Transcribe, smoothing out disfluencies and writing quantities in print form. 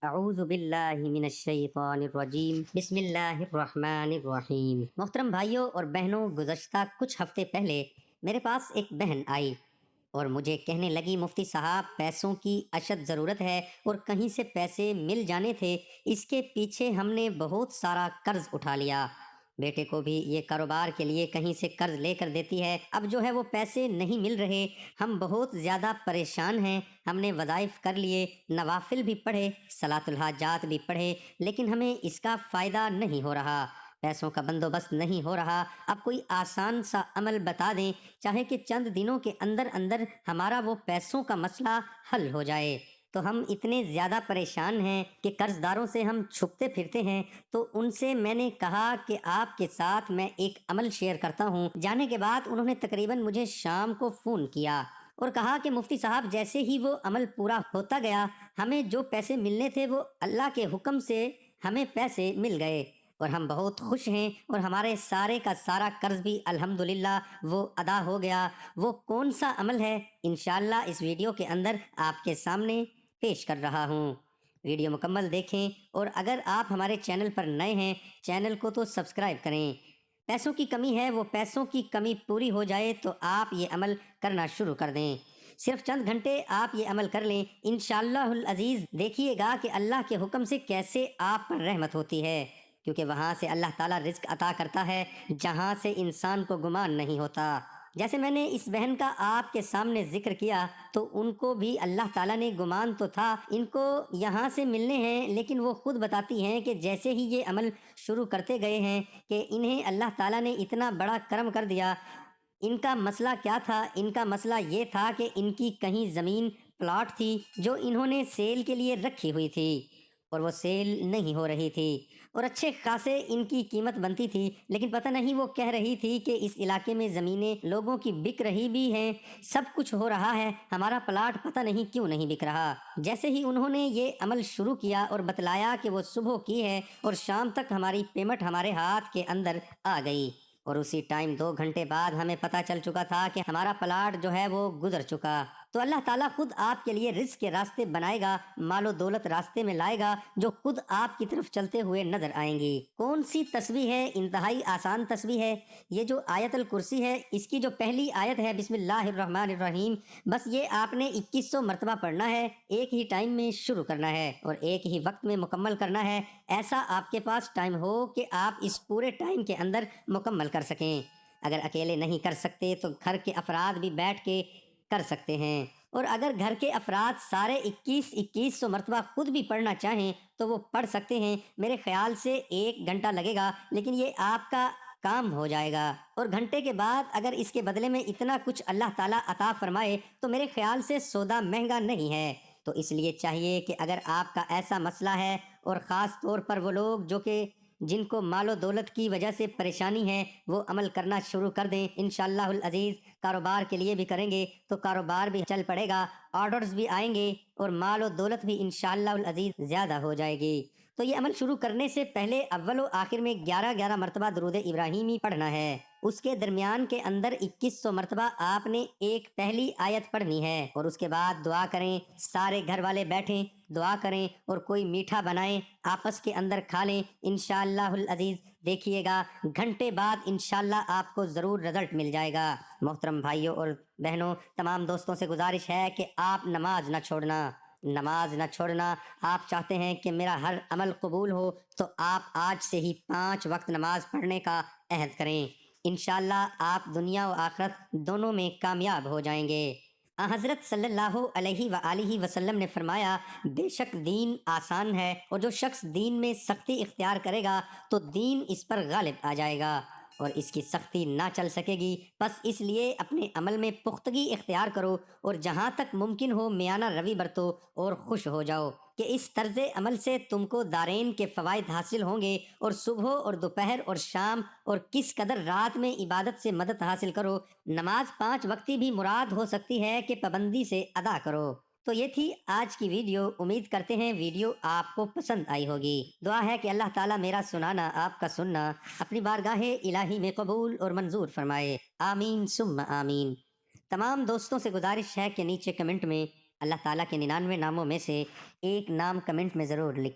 اعوذ باللہ من الشیطان الرجیم بسم اللہ الرحمن الرحیم۔ محترم بھائیوں اور بہنوں، گزشتہ کچھ ہفتے پہلے میرے پاس ایک بہن آئی اور مجھے کہنے لگی مفتی صاحب پیسوں کی اشد ضرورت ہے اور کہیں سے پیسے مل جانے تھے، اس کے پیچھے ہم نے بہت سارا قرض اٹھا لیا، بیٹے کو بھی یہ کاروبار کے لیے کہیں سے قرض لے کر دیتی ہے، اب جو ہے وہ پیسے نہیں مل رہے، ہم بہت زیادہ پریشان ہیں، ہم نے وظائف کر لیے، نوافل بھی پڑھے، صلاۃ الحاجات بھی پڑھے، لیکن ہمیں اس کا فائدہ نہیں ہو رہا، پیسوں کا بندوبست نہیں ہو رہا، اب کوئی آسان سا عمل بتا دیں، چاہے کہ چند دنوں کے اندر اندر ہمارا وہ پیسوں کا مسئلہ حل ہو جائے۔ تو ہم اتنے زیادہ پریشان ہیں کہ قرض داروں سے ہم چھپتے پھرتے ہیں، تو ان سے میں نے کہا کہ آپ کے ساتھ میں ایک عمل شیئر کرتا ہوں۔ جانے کے بعد انہوں نے تقریباً مجھے شام کو فون کیا اور کہا کہ مفتی صاحب جیسے ہی وہ عمل پورا ہوتا گیا، ہمیں جو پیسے ملنے تھے وہ اللہ کے حکم سے ہمیں پیسے مل گئے اور ہم بہت خوش ہیں، اور ہمارے سارے کا سارا قرض بھی الحمدللہ وہ ادا ہو گیا۔ وہ کون سا عمل ہے انشاءاللہ اس ویڈیو کے اندر آپ کے سامنے پیش کر رہا ہوں، ویڈیو مکمل دیکھیں، اور اگر آپ ہمارے چینل پر نئے ہیں چینل کو تو سبسکرائب کریں۔ پیسوں کی کمی ہے، وہ پیسوں کی کمی پوری ہو جائے تو آپ یہ عمل کرنا شروع کر دیں، صرف چند گھنٹے آپ یہ عمل کر لیں، انشاءاللہ العزیز دیکھیے گا کہ اللہ کے حکم سے کیسے آپ پر رحمت ہوتی ہے، کیونکہ وہاں سے اللہ تعالیٰ رزق عطا کرتا ہے جہاں سے انسان کو گمان نہیں ہوتا۔ جیسے میں نے اس بہن کا آپ کے سامنے ذکر کیا تو ان کو بھی اللہ تعالیٰ نے گمان تو تھا ان کو یہاں سے ملنے ہیں، لیکن وہ خود بتاتی ہیں کہ جیسے ہی یہ عمل شروع کرتے گئے ہیں کہ انہیں اللہ تعالیٰ نے اتنا بڑا کرم کر دیا۔ ان کا مسئلہ کیا تھا؟ ان کا مسئلہ یہ تھا کہ ان کی کہیں زمین پلاٹ تھی جو انہوں نے سیل کے لیے رکھی ہوئی تھی اور وہ سیل نہیں ہو رہی تھی، اور اچھے خاصے ان کی قیمت بنتی تھی، لیکن پتہ نہیں وہ کہہ رہی تھی کہ اس علاقے میں زمینیں لوگوں کی بک رہی بھی ہیں، سب کچھ ہو رہا ہے، ہمارا پلاٹ پتہ نہیں کیوں نہیں بک رہا۔ جیسے ہی انہوں نے یہ عمل شروع کیا اور بتلایا کہ وہ صبح کی ہے اور شام تک ہماری پیمنٹ ہمارے ہاتھ کے اندر آ گئی، اور اسی ٹائم 2 گھنٹے بعد ہمیں پتہ چل چکا تھا کہ ہمارا پلاٹ جو ہے وہ گزر چکا۔ تو اللہ تعالیٰ خود آپ کے لیے رزق کے راستے بنائے گا، مال و دولت راستے میں لائے گا جو خود آپ کی طرف چلتے ہوئے نظر آئیں گی۔ کون سی تسبیح ہے؟ انتہائی آسان تسبیح ہے، یہ جو آیت الکرسی ہے اس کی جو پہلی آیت ہے بسم اللہ الرحمن الرحیم، بس یہ آپ نے 2100 مرتبہ پڑھنا ہے، ایک ہی ٹائم میں شروع کرنا ہے اور ایک ہی وقت میں مکمل کرنا ہے، ایسا آپ کے پاس ٹائم ہو کہ آپ اس پورے ٹائم کے اندر مکمل کر سکیں۔ اگر اکیلے نہیں کر سکتے تو گھر کے افراد بھی بیٹھ کے کر سکتے ہیں، اور اگر گھر کے افراد سارے 2100 مرتبہ خود بھی پڑھنا چاہیں تو وہ پڑھ سکتے ہیں، میرے خیال سے 1 گھنٹہ لگے گا لیکن یہ آپ کا کام ہو جائے گا، اور گھنٹے کے بعد اگر اس کے بدلے میں اتنا کچھ اللہ تعالیٰ عطا فرمائے تو میرے خیال سے سودا مہنگا نہیں ہے۔ تو اس لیے چاہیے کہ اگر آپ کا ایسا مسئلہ ہے، اور خاص طور پر وہ لوگ جو کہ جن کو مال و دولت کی وجہ سے پریشانی ہے، وہ عمل کرنا شروع کر دیں، انشاءاللہ العزیز کاروبار کے لیے بھی کریں گے تو کاروبار بھی چل پڑے گا، آرڈرز بھی آئیں گے اور مال و دولت بھی انشاءاللہ العزیز زیادہ ہو جائے گی۔ تو یہ عمل شروع کرنے سے پہلے اول و آخر میں 11 مرتبہ درود ابراہیمی پڑھنا ہے، اس کے درمیان کے اندر 2100 مرتبہ آپ نے ایک پہلی آیت پڑھنی ہے، اور اس کے بعد دعا کریں، سارے گھر والے بیٹھیں دعا کریں اور کوئی میٹھا بنائیں، آپس کے اندر کھا لیں، انشاءاللہ العزیز دیکھیے گا گھنٹے بعد انشاءاللہ آپ کو ضرور رزلٹ مل جائے گا۔ محترم بھائیوں اور بہنوں، تمام دوستوں سے گزارش ہے کہ آپ نماز نہ چھوڑنا، نماز نہ چھوڑنا۔ آپ چاہتے ہیں کہ میرا ہر عمل قبول ہو تو آپ آج سے ہی 5 وقت نماز پڑھنے کا عہد کریں، انشاءاللہ آپ دنیا و آخرت دونوں میں کامیاب ہو جائیں گے۔ حضرت صلی اللہ علیہ وآلہ وسلم نے فرمایا، بے شک دین آسان ہے، اور جو شخص دین میں سختی اختیار کرے گا تو دین اس پر غالب آ جائے گا اور اس کی سختی نہ چل سکے گی، بس اس لیے اپنے عمل میں پختگی اختیار کرو اور جہاں تک ممکن ہو میانہ روی برتو اور خوش ہو جاؤ کہ اس طرز عمل سے تم کو دارین کے فوائد حاصل ہوں گے، اور صبح اور دوپہر اور شام اور کس قدر رات میں عبادت سے مدد حاصل کرو، نماز 5 وقتی بھی مراد ہو سکتی ہے کہ پابندی سے ادا کرو۔ تو یہ تھی آج کی ویڈیو، امید کرتے ہیں ویڈیو آپ کو پسند آئی ہوگی۔ دعا ہے کہ اللہ تعالیٰ میرا سنانا آپ کا سننا اپنی بارگاہ الہی میں قبول اور منظور فرمائے، آمین ثم آمین۔ تمام دوستوں سے گزارش ہے کہ نیچے کمنٹ میں اللہ تعالیٰ کے 99 ناموں میں سے ایک نام کمنٹ میں ضرور لکھیں۔